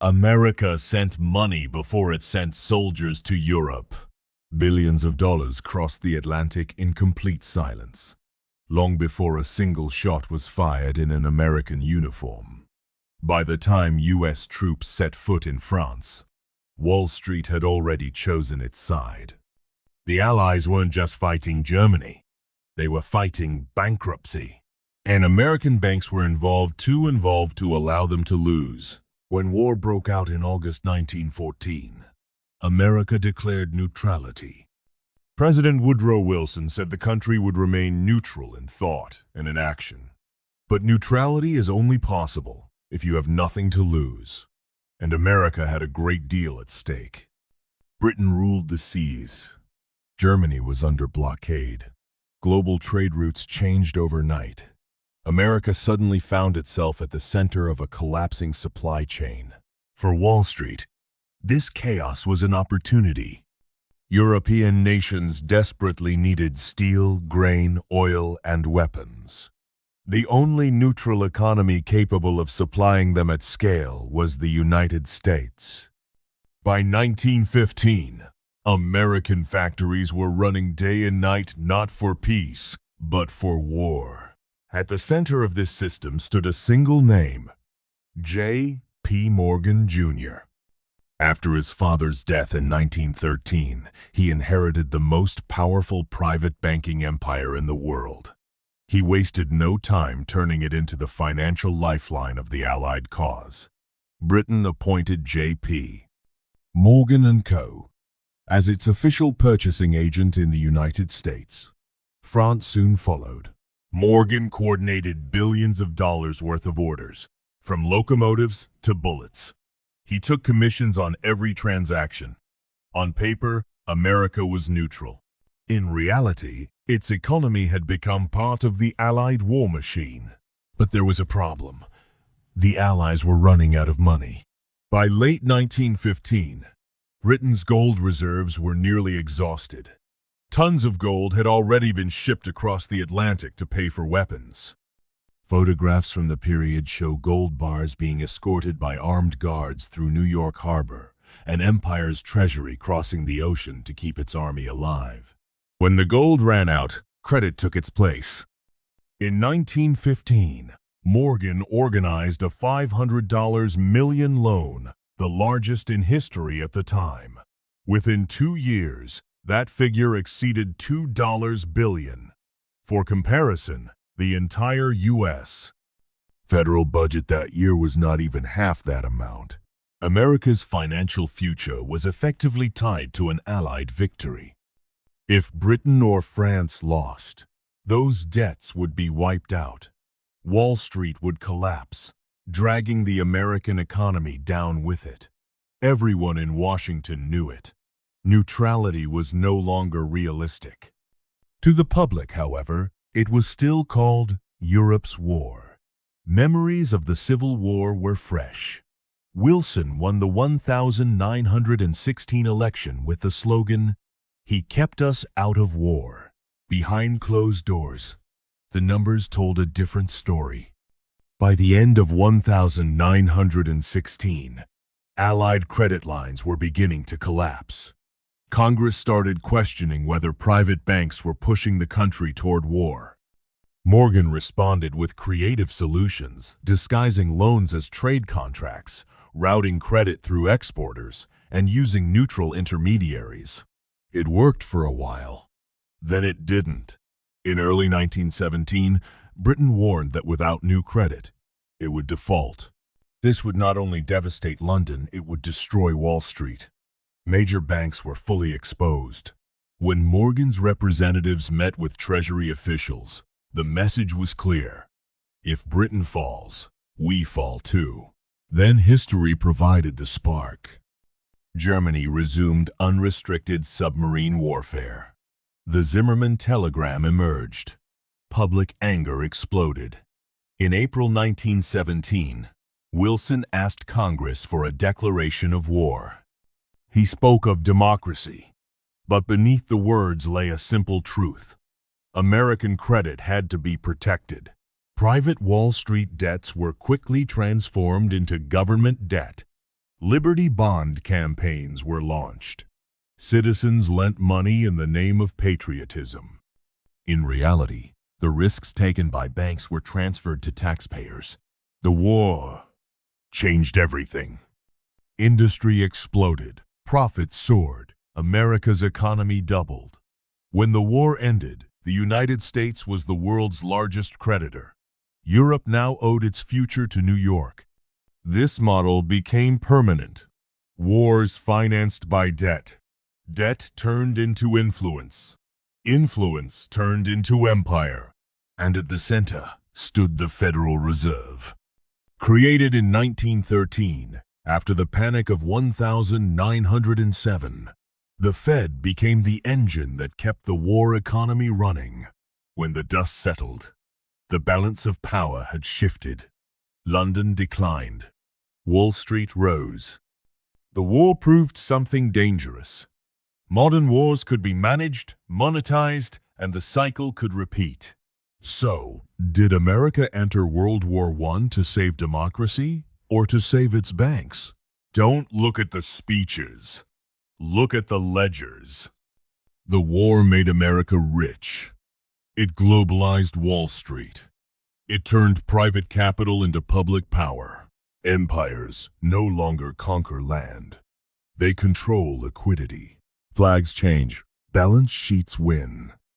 America sent money before it sent soldiers to Europe. Billions of dollars crossed the Atlantic in complete silence, long before a single shot was fired in an American uniform. By the time U.S. troops set foot in France, Wall Street had already chosen its side. The Allies weren't just fighting Germany, they were fighting bankruptcy. And American banks were involved to allow them to lose. When war broke out in August 1914, America declared neutrality. President Woodrow Wilson said the country would remain neutral in thought and in action. But neutrality is only possible if you have nothing to lose. And America had a great deal at stake. Britain ruled the seas. Germany was under blockade. Global trade routes changed overnight. America suddenly found itself at the center of a collapsing supply chain. For Wall Street, this chaos was an opportunity. European nations desperately needed steel, grain, oil, and weapons. The only neutral economy capable of supplying them at scale was the United States. By 1915, American factories were running day and night not for peace, but for war. At the center of this system stood a single name, J.P. Morgan, Jr. After his father's death in 1913, he inherited the most powerful private banking empire in the world. He wasted no time turning it into the financial lifeline of the Allied cause. Britain appointed J.P. Morgan & Co. as its official purchasing agent in the United States. France soon followed. Morgan coordinated billions of dollars worth of orders, from locomotives to bullets. He took commissions on every transaction. On paper, America was neutral. In reality, its economy had become part of the Allied war machine. But there was a problem. The Allies were running out of money. By late 1915, Britain's gold reserves were nearly exhausted. Tons of gold had already been shipped across the Atlantic to pay for weapons. Photographs from the period show gold bars being escorted by armed guards through New York Harbor, and Empire's treasury crossing the ocean to keep its army alive. When the gold ran out, credit took its place. In 1915, Morgan organized a $500 million loan, the largest in history at the time. Within 2 years, that figure exceeded $2 billion. For comparison, the entire U.S. federal budget that year was not even half that amount. America's financial future was effectively tied to an Allied victory. If Britain or France lost, those debts would be wiped out. Wall Street would collapse, dragging the American economy down with it. Everyone in Washington knew it. Neutrality was no longer realistic. To the public, however, it was still called Europe's War. Memories of the Civil War were fresh. Wilson won the 1916 election with the slogan, "He kept us out of war." Behind closed doors, the numbers told a different story. By the end of 1916, Allied credit lines were beginning to collapse. Congress started questioning whether private banks were pushing the country toward war. Morgan responded with creative solutions, disguising loans as trade contracts, routing credit through exporters, and using neutral intermediaries. It worked for a while. Then it didn't. In early 1917, Britain warned that without new credit, it would default. This would not only devastate London, it would destroy Wall Street. Major banks were fully exposed. When Morgan's representatives met with Treasury officials, the message was clear. If Britain falls, we fall too. Then history provided the spark. Germany resumed unrestricted submarine warfare. The Zimmermann telegram emerged. Public anger exploded. In April 1917, Wilson asked Congress for a declaration of war. He spoke of democracy, but beneath the words lay a simple truth. American credit had to be protected. Private Wall Street debts were quickly transformed into government debt. Liberty bond campaigns were launched. Citizens lent money in the name of patriotism. In reality, the risks taken by banks were transferred to taxpayers. The war changed everything. Industry exploded, profits soared, America's economy doubled. When the war ended, the United States was the world's largest creditor. Europe now owed its future to New York. This model became permanent. Wars financed by debt. Debt turned into influence. Influence turned into empire. And at the center stood the Federal Reserve. Created in 1913, after the Panic of 1907, the Fed became the engine that kept the war economy running. When the dust settled, the balance of power had shifted. London declined. Wall Street rose. The war proved something dangerous. Modern wars could be managed, monetized, and the cycle could repeat. So, did America enter World War I to save democracy or to save its banks? Don't look at the speeches. Look at the ledgers. The war made America rich. It globalized Wall Street. It turned private capital into public power. Empires no longer conquer land. They control liquidity. Flags change. Balance sheets win.